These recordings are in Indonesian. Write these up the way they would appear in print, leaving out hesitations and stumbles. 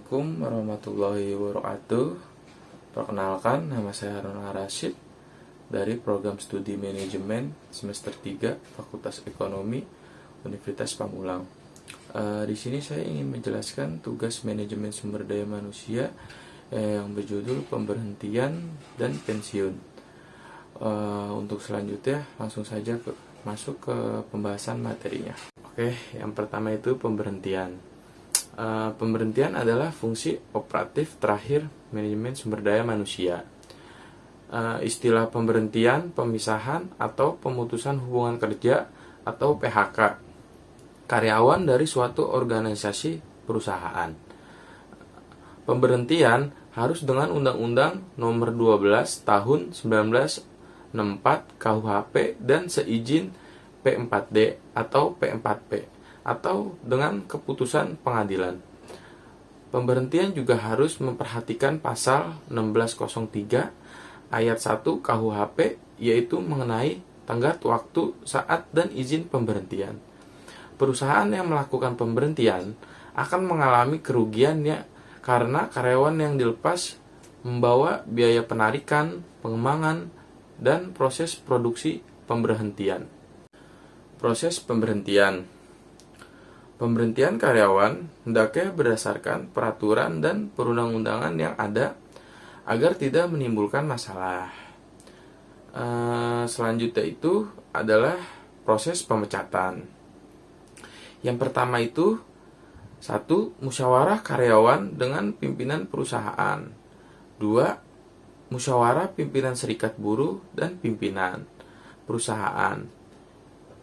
Assalamualaikum warahmatullahi wabarakatuh. Perkenalkan, nama saya Harun Rashid dari program studi manajemen semester 3 Fakultas Ekonomi Universitas Pamulang. Di sini saya ingin menjelaskan tugas manajemen sumber daya manusia yang berjudul pemberhentian dan pensiun. Untuk selanjutnya langsung saja masuk ke pembahasan materinya. Oke, yang pertama itu pemberhentian. Pemberhentian adalah fungsi operatif terakhir manajemen sumber daya manusia. Istilah pemberhentian, pemisahan, atau pemutusan hubungan kerja atau PHK karyawan dari suatu organisasi perusahaan. Pemberhentian harus dengan Undang-Undang Nomor 12 Tahun 1964 KUHP dan seizin P4D atau P4P atau dengan keputusan pengadilan. Pemberhentian juga harus memperhatikan pasal 1603 ayat 1 KUHP, yaitu mengenai tenggat waktu saat dan izin pemberhentian. Perusahaan yang melakukan pemberhentian akan mengalami kerugiannya karena karyawan yang dilepas membawa biaya penarikan, pengembangan, dan proses produksi pemberhentian. Proses pemberhentian. Pemberhentian karyawan hendaknya berdasarkan peraturan dan perundang-undangan yang ada agar tidak menimbulkan masalah. Selanjutnya itu adalah proses pemecatan. Yang pertama itu 1. Musyawarah karyawan dengan pimpinan perusahaan. 2. Musyawarah pimpinan serikat buruh dan pimpinan perusahaan.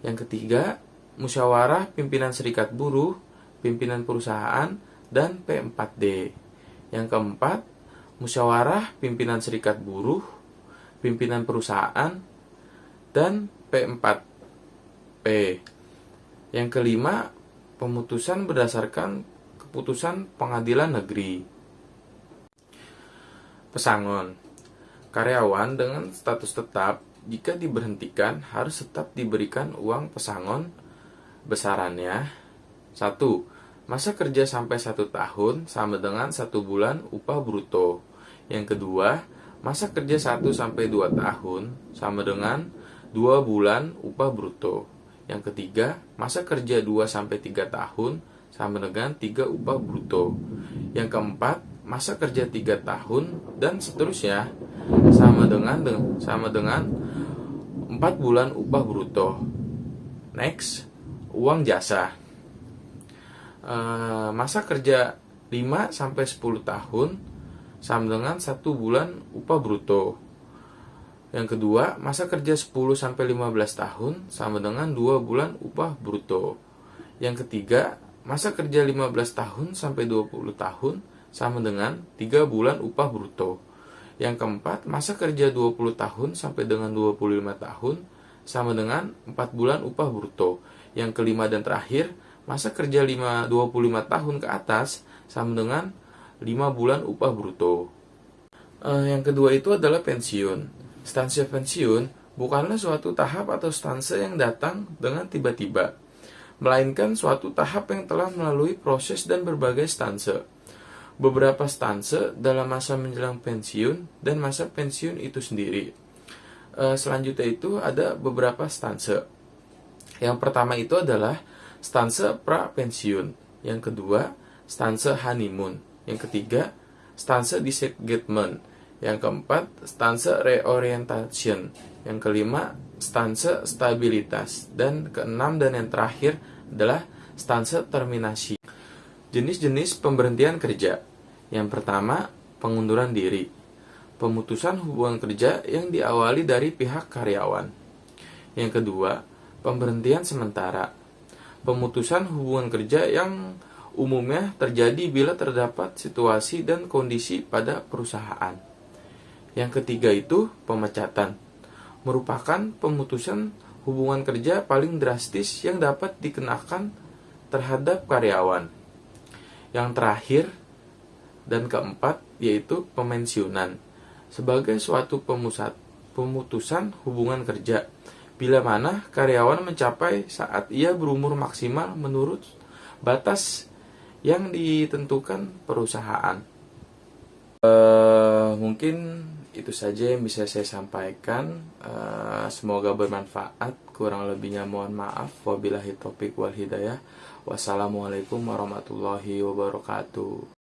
Yang ketiga, musyawarah pimpinan serikat buruh, pimpinan perusahaan, dan P4D. Yang keempat, musyawarah pimpinan serikat buruh, pimpinan perusahaan, dan P4P. Yang kelima, pemutusan berdasarkan keputusan pengadilan negeri. Pesangon. Karyawan dengan status tetap jika diberhentikan harus tetap diberikan uang pesangon besarannya. 1. Masa kerja sampai 1 tahun sama dengan 1 bulan upah bruto. Yang kedua, masa kerja 1 sampai 2 tahun sama dengan 2 bulan upah bruto. Yang ketiga, masa kerja 2 sampai 3 tahun sama dengan 3 upah bruto. Yang keempat, masa kerja 3 tahun dan seterusnya sama dengan 4 bulan upah bruto. Next, uang jasa. Masa kerja 5 sampai 10 tahun sama dengan 1 bulan upah bruto. Yang kedua, masa kerja 10 sampai 15 tahun sama dengan 2 bulan upah bruto. Yang ketiga, masa kerja 15 tahun sampai 20 tahun sama dengan 3 bulan upah bruto. Yang keempat, masa kerja 20 tahun sampai dengan 25 tahun sama dengan 4 bulan upah bruto. Yang kelima dan terakhir, masa kerja 25 tahun ke atas sama dengan 5 bulan upah bruto. Yang kedua itu adalah pensiun. Stansi pensiun bukanlah suatu tahap atau stansi yang datang dengan tiba-tiba, melainkan suatu tahap yang telah melalui proses dan berbagai stansi. Beberapa stansi dalam masa menjelang pensiun dan masa pensiun itu sendiri. Selanjutnya itu ada beberapa stansi. Yang pertama itu adalah stanse pra-pensiun. Yang kedua, stanse honeymoon. Yang ketiga, stanse disengagement. Yang keempat, stanse reorientation. Yang kelima, stanse stabilitas. Dan keenam dan yang terakhir adalah stanse terminasi. Jenis-jenis pemberhentian kerja. Yang pertama, pengunduran diri. Pemutusan hubungan kerja yang diawali dari pihak karyawan. Yang kedua, pemberhentian sementara. Pemutusan hubungan kerja yang umumnya terjadi bila terdapat situasi dan kondisi pada perusahaan. Yang ketiga itu pemecatan. Merupakan pemutusan hubungan kerja paling drastis yang dapat dikenakan terhadap karyawan. Yang terakhir dan keempat yaitu pemensiunan. Sebagai suatu pemutusan hubungan kerja bila mana karyawan mencapai saat ia berumur maksimal menurut batas yang ditentukan perusahaan. Mungkin itu saja yang bisa saya sampaikan. Semoga bermanfaat. Kurang lebihnya mohon maaf. Wabillahi taufiq wal hidayah. Wassalamualaikum warahmatullahi wabarakatuh.